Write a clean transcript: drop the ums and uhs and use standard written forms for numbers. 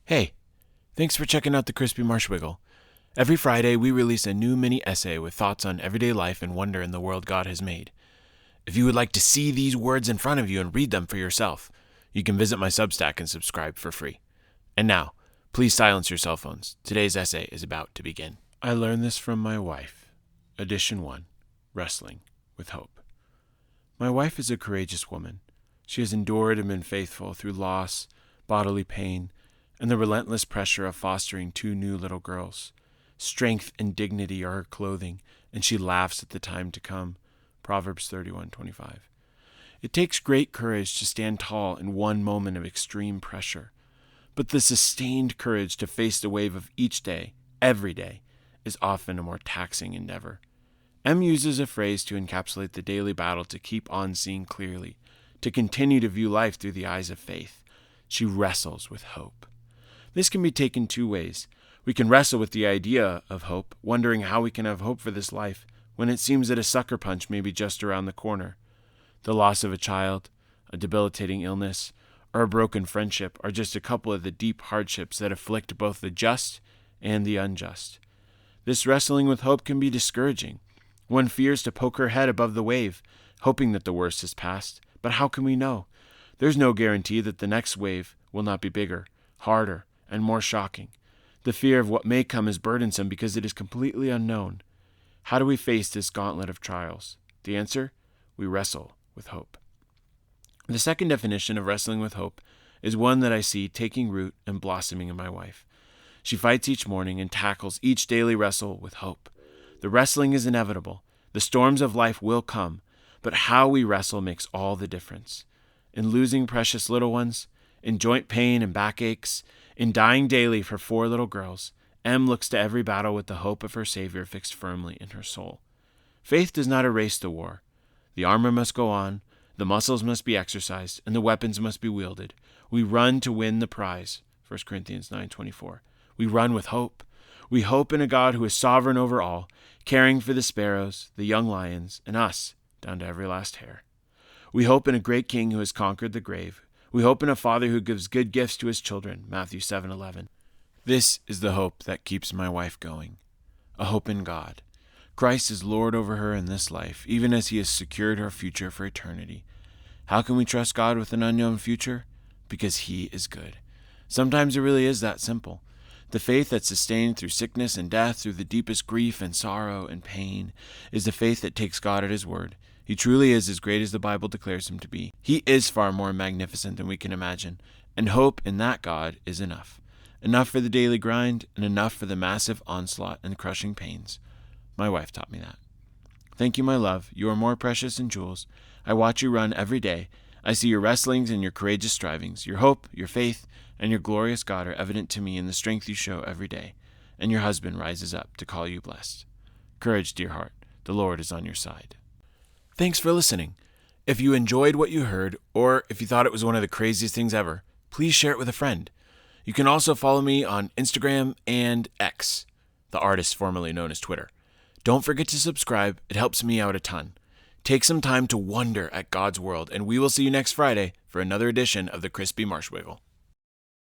Hey, thanks for checking out the Crispy Marshwiggle. Every Friday, we release a new mini essay with thoughts on everyday life and wonder in the world God has made. If you would like to see these words in front of you and read them for yourself, you can visit my Substack and subscribe for free. And now, please silence your cell phones. Today's essay is about to begin. I learned this from my wife. Edition 1, Wrestling with Hope. My wife is a courageous woman. She has endured and been faithful through loss, bodily pain, and the relentless pressure of fostering 2 new little girls. Strength and dignity are her clothing, and she laughs at the time to come. Proverbs 31:25. It takes great courage to stand tall in one moment of extreme pressure, but the sustained courage to face the wave of each day, every day, is often a more taxing endeavor. M uses a phrase to encapsulate the daily battle to keep on seeing clearly, to continue to view life through the eyes of faith. She wrestles with hope. This can be taken 2 ways. We can wrestle with the idea of hope, wondering how we can have hope for this life when it seems that a sucker punch may be just around the corner. The loss of a child, a debilitating illness, or a broken friendship are just a couple of the deep hardships that afflict both the just and the unjust. This wrestling with hope can be discouraging. One fears to poke her head above the wave, hoping that the worst has passed. But how can we know? There's no guarantee that the next wave will not be bigger, harder, and more shocking. The fear of what may come is burdensome because it is completely unknown. How do we face this gauntlet of trials? The answer? We wrestle with hope. The second definition of wrestling with hope is one that I see taking root and blossoming in my wife. She fights each morning and tackles each daily wrestle with hope. The wrestling is inevitable. The storms of life will come, but how we wrestle makes all the difference. In losing precious little ones, in joint pain and backaches, in dying daily for 4 little girls, M looks to every battle with the hope of her Savior fixed firmly in her soul. Faith does not erase the war. The armor must go on, the muscles must be exercised, and the weapons must be wielded. We run to win the prize, 1 Corinthians 9:24. We run with hope. We hope in a God who is sovereign over all, caring for the sparrows, the young lions, and us, down to every last hair. We hope in a great King who has conquered the grave. We hope in a Father who gives good gifts to his children, Matthew 7:11. This is the hope that keeps my wife going, a hope in God. Christ is Lord over her in this life, even as he has secured her future for eternity. How can we trust God with an unknown future? Because he is good. Sometimes it really is that simple. The faith that's sustained through sickness and death, through the deepest grief and sorrow and pain, is the faith that takes God at his word. He truly is as great as the Bible declares him to be. He is far more magnificent than we can imagine, and hope in that God is enough. Enough for the daily grind, and enough for the massive onslaught and crushing pains. My wife taught me that. Thank you, my love. You are more precious than jewels. I watch you run every day. I see your wrestlings and your courageous strivings. Your hope, your faith, and your glorious God are evident to me in the strength you show every day, and your husband rises up to call you blessed. Courage, dear heart. The Lord is on your side. Thanks for listening. If you enjoyed what you heard, or if you thought it was one of the craziest things ever, please share it with a friend. You can also follow me on Instagram and X, the artist formerly known as Twitter. Don't forget to subscribe. It helps me out a ton. Take some time to wonder at God's world, and we will see you next Friday for another edition of the Crispy Marshwiggle.